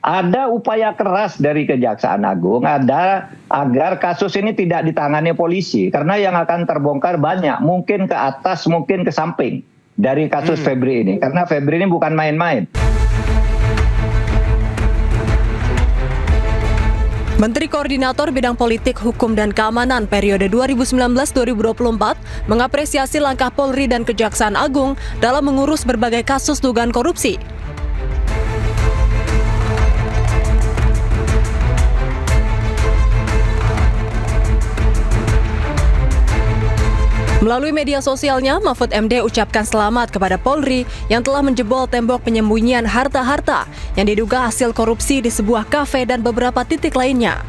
ada upaya keras dari Kejaksaan Agung agar kasus ini tidak ditangani polisi, karena yang akan terbongkar banyak, mungkin ke atas, mungkin ke samping dari kasus Febri ini, karena Febri ini bukan main-main. Menteri Koordinator Bidang Politik, Hukum, dan Keamanan periode 2019-2024 mengapresiasi langkah Polri dan Kejaksaan Agung dalam mengurus berbagai kasus dugaan korupsi. Melalui media sosialnya, Mahfud MD ucapkan selamat kepada Polri yang telah menjebol tembok penyembunyian harta-harta yang diduga hasil korupsi di sebuah kafe dan beberapa titik lainnya.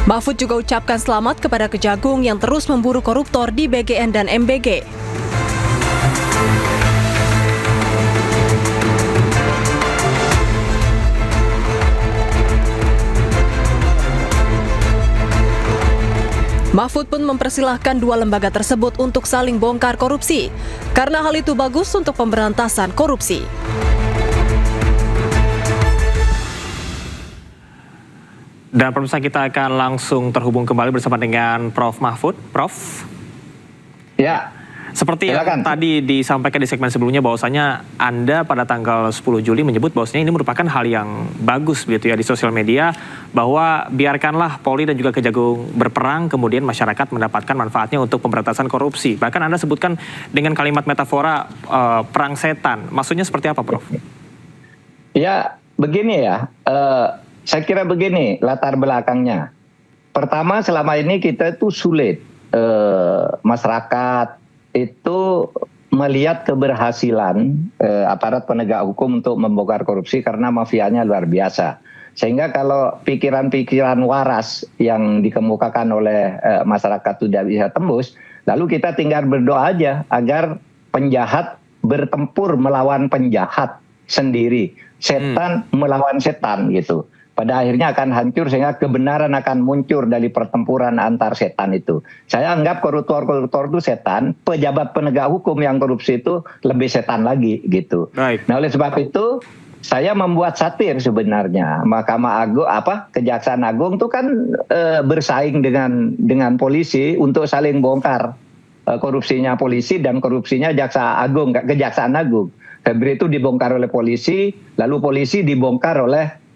Mahfud juga ucapkan selamat kepada Kejagung yang terus memburu koruptor di BGN dan MBG. Mahfud pun mempersilahkan dua lembaga tersebut untuk saling bongkar korupsi, karena hal itu bagus untuk pemberantasan korupsi. Dan pemirsa, kita akan langsung terhubung kembali bersama dengan Prof. Mahfud. Prof. Ya. Seperti yang tadi disampaikan di segmen sebelumnya, bahwasanya Anda pada tanggal 10 Juli menyebut bahwasanya ini merupakan hal yang bagus begitu ya di sosial media, bahwa biarkanlah Polri dan juga Kejagung berperang, kemudian masyarakat mendapatkan manfaatnya untuk pemberantasan korupsi. Bahkan Anda sebutkan dengan kalimat metafora perang setan. Maksudnya seperti apa, Prof? Ya, begini ya. Saya kira begini latar belakangnya. Pertama, selama ini kita itu sulit masyarakat itu melihat keberhasilan aparat penegak hukum untuk membongkar korupsi karena mafianya luar biasa. Sehingga kalau pikiran-pikiran waras yang dikemukakan oleh masyarakat tidak bisa tembus, lalu kita tinggal berdoa aja agar penjahat bertempur melawan penjahat sendiri. Setan melawan setan gitu. Pada akhirnya akan hancur sehingga kebenaran akan muncul dari pertempuran antar setan itu. Saya anggap koruptor-koruptor itu setan, pejabat penegak hukum yang korupsi itu lebih setan lagi gitu. Baik. Nah, oleh sebab itu saya membuat satir sebenarnya. Mahkamah Agung Kejaksaan Agung itu kan bersaing dengan polisi untuk saling bongkar korupsinya polisi dan korupsinya Kejaksaan Agung. Febri itu dibongkar oleh polisi, lalu polisi dibongkar oleh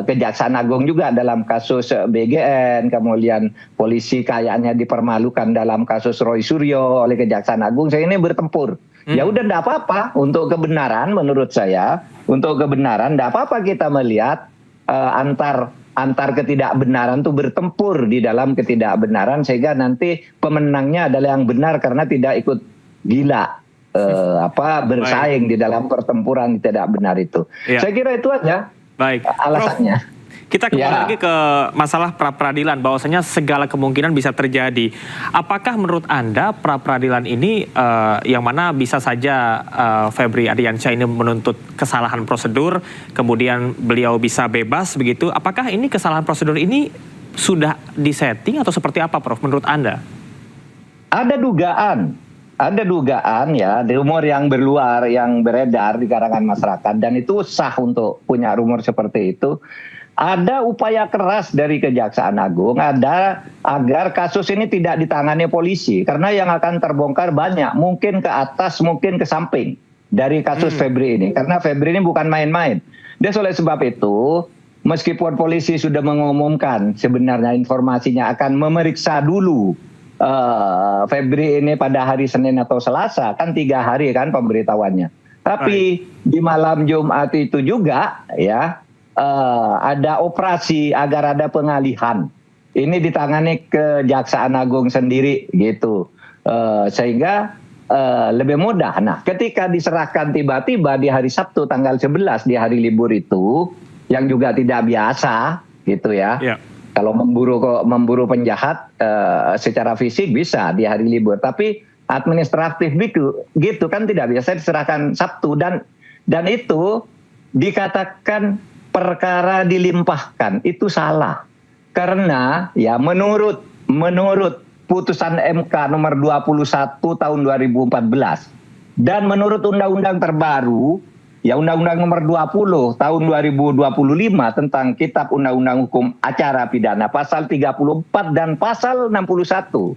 Kejaksaan Agung juga dalam kasus BGN, kemudian polisi kayaknya dipermalukan dalam kasus Roy Suryo oleh Kejaksaan Agung. Saya ini bertempur. Ya udah, enggak apa-apa untuk kebenaran. Menurut saya untuk kebenaran enggak apa-apa kita melihat antar ketidakbenaran itu bertempur di dalam ketidakbenaran, sehingga nanti pemenangnya adalah yang benar karena tidak ikut gila bersaing di dalam pertempuran tidak benar itu. Ya. Saya kira itu aja. Baik, alasannya. Prof, kita kembali lagi ke masalah pra-peradilan, bahwasanya segala kemungkinan bisa terjadi. Apakah menurut Anda pra-peradilan ini yang mana bisa saja Febri Ardiansyah ini menuntut kesalahan prosedur, kemudian beliau bisa bebas begitu? Apakah ini kesalahan prosedur ini sudah disetting atau seperti apa, Prof, menurut Anda? Ada dugaan ya, rumor yang berluar, yang beredar di kalangan masyarakat, dan itu sah untuk punya rumor seperti itu. Ada upaya keras dari Kejaksaan Agung agar kasus ini tidak ditangani polisi, karena yang akan terbongkar banyak, mungkin ke atas, mungkin ke samping dari kasus Febri ini, karena Febri ini bukan main-main. Dan oleh sebab itu, meskipun polisi sudah mengumumkan sebenarnya informasinya akan memeriksa dulu Febri ini pada hari Senin atau Selasa, kan 3 hari kan pemberitahuannya. Tapi di malam Jumat itu juga ya ada operasi agar ada pengalihan. Ini ditangani Kejaksaan Agung sendiri gitu, sehingga lebih mudah. Nah, ketika diserahkan tiba-tiba di hari Sabtu tanggal 11 di hari libur itu, yang juga tidak biasa gitu ya. Yeah. Kalau memburu penjahat secara fisik bisa di hari libur, tapi administratif gitu kan tidak biasa diserahkan Sabtu, dan itu dikatakan perkara dilimpahkan, itu salah. Karena ya menurut putusan MK nomor 21 tahun 2014 dan menurut undang-undang terbaru ya Undang-Undang Nomor 20 tahun 2025 tentang Kitab Undang-Undang Hukum Acara Pidana pasal 34 dan pasal 61.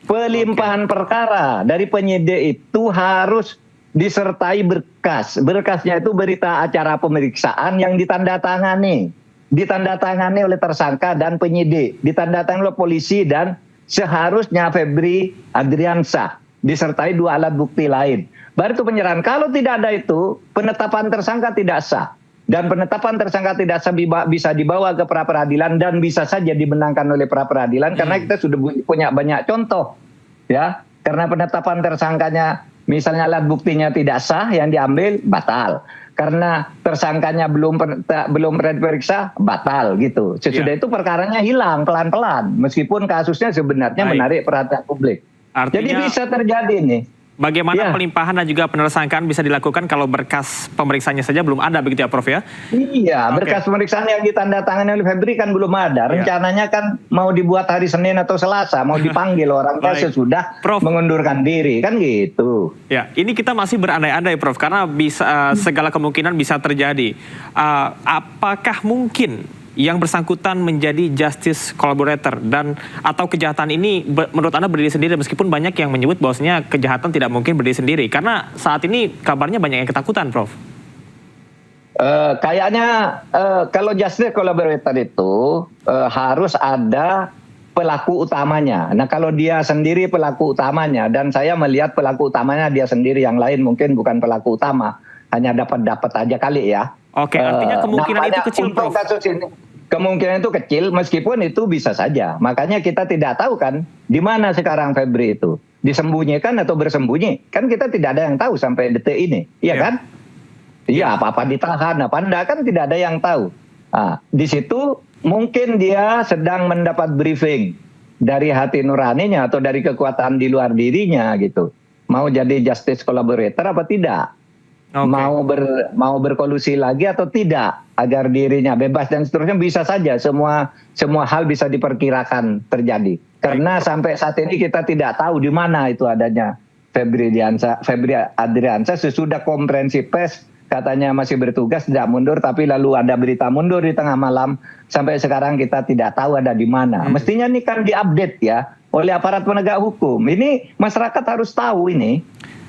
Pelimpahan perkara dari penyidik itu harus disertai berkas. Berkasnya itu berita acara pemeriksaan yang ditandatangani oleh tersangka dan penyidik, ditandatangani oleh polisi dan seharusnya Febri Adriansyah disertai 2 alat bukti lain. Baru itu penyerahan. Kalau tidak ada itu, penetapan tersangka tidak sah. Dan penetapan tersangka tidak sah bisa dibawa ke pra-peradilan dan bisa saja dimenangkan oleh pra-peradilan karena kita sudah punya banyak contoh. Ya, karena penetapan tersangkanya misalnya alat buktinya tidak sah yang diambil batal. Karena tersangkanya belum diperiksa batal gitu. Sesudah itu perkaranya hilang pelan-pelan meskipun kasusnya sebenarnya menarik perhatian publik. Artinya, jadi bisa terjadi nih. Bagaimana pelimpahan dan juga penersangkaan bisa dilakukan kalau berkas pemeriksaannya saja belum ada begitu ya Prof ya? Iya, berkas pemeriksaan yang ditandatangani oleh Febri kan belum ada. Rencananya kan mau dibuat hari Senin atau Selasa, mau dipanggil orangnya sesudah mengundurkan diri, kan gitu. Ya, ini kita masih berandai-andai Prof, karena bisa segala kemungkinan bisa terjadi. Apakah mungkin yang bersangkutan menjadi justice collaborator dan atau kejahatan ini menurut Anda berdiri sendiri meskipun banyak yang menyebut bahwasanya kejahatan tidak mungkin berdiri sendiri karena saat ini kabarnya banyak yang ketakutan Prof. Kayaknya kalau justice collaborator itu harus ada pelaku utamanya. Nah kalau dia sendiri pelaku utamanya dan saya melihat pelaku utamanya dia sendiri, yang lain mungkin bukan pelaku utama, hanya dapat aja kali ya. Oke, artinya kemungkinan itu kecil Prof. Kasus ini, kemungkinan itu kecil meskipun itu bisa saja. Makanya kita tidak tahu kan di mana sekarang Febri itu. Disembunyikan atau bersembunyi. Kan kita tidak ada yang tahu sampai detik ini. Iya kan? Iya, apa-apa ditahan, apa enggak kan tidak ada yang tahu. Nah, di situ mungkin dia sedang mendapat briefing dari hati nuraninya atau dari kekuatan di luar dirinya gitu. Mau jadi justice collaborator apa tidak? Mau berkolusi lagi atau tidak agar dirinya bebas dan seterusnya, bisa saja semua hal bisa diperkirakan terjadi karena sampai saat ini kita tidak tahu di mana itu adanya Febri Adriansyah sesudah konferensi pers katanya masih bertugas tidak mundur tapi lalu ada berita mundur di tengah malam, sampai sekarang kita tidak tahu ada di mana. Mestinya ini kan diupdate ya oleh aparat penegak hukum. Ini masyarakat harus tahu ini.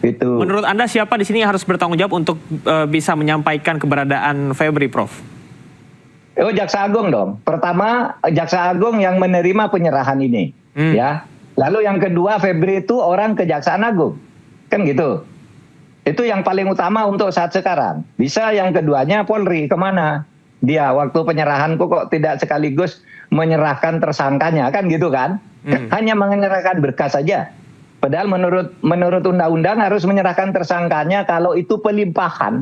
Itu. Menurut Anda siapa di sini yang harus bertanggung jawab untuk bisa menyampaikan keberadaan Febri, Prof? Oh, Jaksa Agung dong. Pertama, Jaksa Agung yang menerima penyerahan ini, ya. Lalu yang kedua, Febri itu orang Kejaksaan Agung, kan gitu. Itu yang paling utama untuk saat sekarang. Bisa yang keduanya Polri, kemana? Dia waktu penyerahan kok tidak sekaligus menyerahkan tersangkanya, kan gitu kan? Hanya menyerahkan berkas saja. Padahal menurut undang-undang harus menyerahkan tersangkanya kalau itu pelimpahan.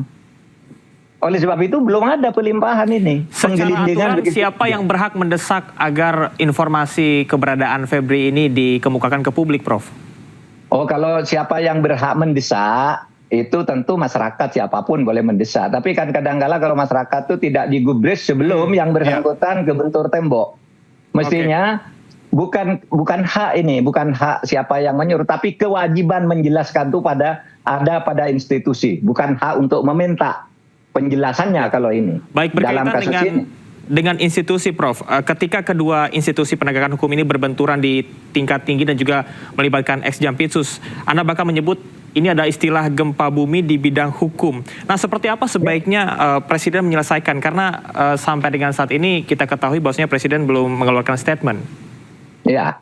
Oleh sebab itu belum ada pelimpahan ini. Secara aturan siapa yang berhak mendesak agar informasi keberadaan Febri ini dikemukakan ke publik, Prof? Oh, kalau siapa yang berhak mendesak itu tentu masyarakat, siapapun boleh mendesak. Tapi kan kadang-kala kalau masyarakat itu tidak digubris sebelum yang bersangkutan kebentur tembok. Mestinya bukan hak ini, bukan hak siapa yang menyuruh, tapi kewajiban menjelaskan itu pada institusi, bukan hak untuk meminta penjelasannya kalau ini. Baik, berkaitan dalam kasus dengan institusi, Prof. Ketika kedua institusi penegakan hukum ini berbenturan di tingkat tinggi dan juga melibatkan ex-Jampitsus, Anda bahkan menyebut ini ada istilah gempa bumi di bidang hukum. Nah, seperti apa sebaiknya Presiden menyelesaikan? Karena sampai dengan saat ini kita ketahui bahwasanya Presiden belum mengeluarkan statement. Ya,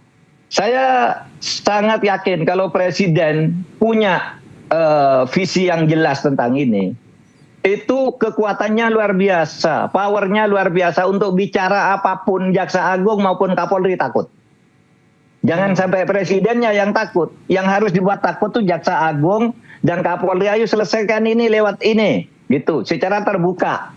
saya sangat yakin kalau Presiden punya visi yang jelas tentang ini, itu kekuatannya luar biasa, powernya luar biasa untuk bicara apapun. Jaksa Agung maupun Kapolri takut. Jangan sampai Presidennya yang takut. Yang harus dibuat takut tuh Jaksa Agung dan Kapolri. Ayo selesaikan ini lewat ini, gitu, secara terbuka.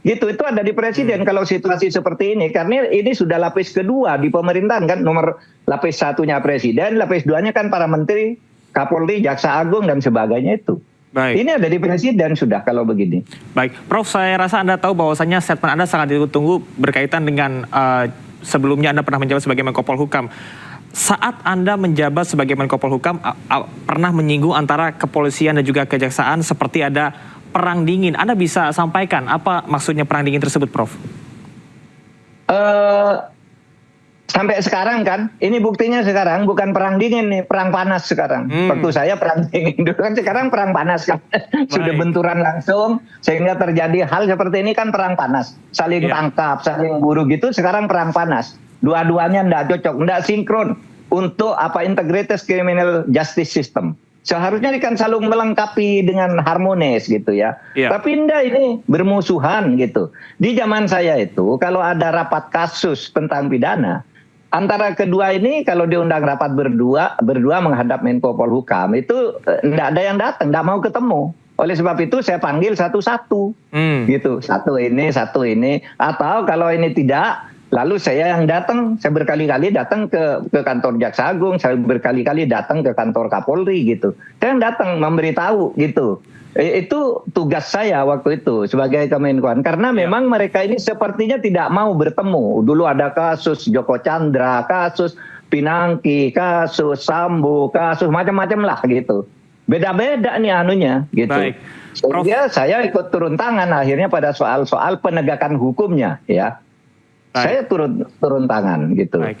Gitu, itu ada di Presiden kalau situasi seperti ini. Karena ini sudah lapis kedua di pemerintahan kan. Nomor lapis satunya Presiden, lapis duanya kan para menteri, Kapolri, Jaksa Agung dan sebagainya itu. Baik. Ini ada di Presiden sudah kalau begini. Baik, Prof, saya rasa Anda tahu bahwasanya statement Anda sangat ditunggu berkaitan dengan sebelumnya Anda pernah menjabat sebagai Menko Polhukam. Saat Anda menjabat sebagai Menko Polhukam pernah menyinggung antara kepolisian dan juga kejaksaan seperti ada perang dingin. Anda bisa sampaikan apa maksudnya perang dingin tersebut, Prof? Sampai sekarang kan, ini buktinya sekarang bukan perang dingin nih, perang panas sekarang. Waktu saya perang dingin dulu kan, sekarang perang panas kan. Sudah benturan langsung, sehingga terjadi hal seperti ini kan perang panas. Saling tangkap, saling buru gitu, sekarang perang panas. Dua-duanya enggak cocok, enggak sinkron untuk integrated criminal justice system. Seharusnya ini kan selalu melengkapi dengan harmonis gitu ya. Tapi enggak, ini bermusuhan gitu. Di zaman saya itu kalau ada rapat kasus tentang pidana, antara kedua ini kalau diundang rapat berdua menghadap Menko Polhukam itu enggak ada yang datang, enggak mau ketemu. Oleh sebab itu saya panggil satu-satu gitu. Satu ini, atau kalau ini tidak, lalu saya yang datang, saya berkali-kali datang ke kantor Jaksa Agung, saya berkali-kali datang ke kantor Kapolri gitu. Saya yang datang memberitahu gitu. Itu tugas saya waktu itu sebagai Kemenkuan. Karena memang mereka ini sepertinya tidak mau bertemu. Dulu ada kasus Joko Chandra, kasus Pinangki, kasus Sambo, kasus macam-macam lah gitu. Beda-beda nih anunya gitu. Baik. Sehingga saya ikut turun tangan akhirnya pada soal-soal penegakan hukumnya ya. Saya turun tangan gitu. Baik.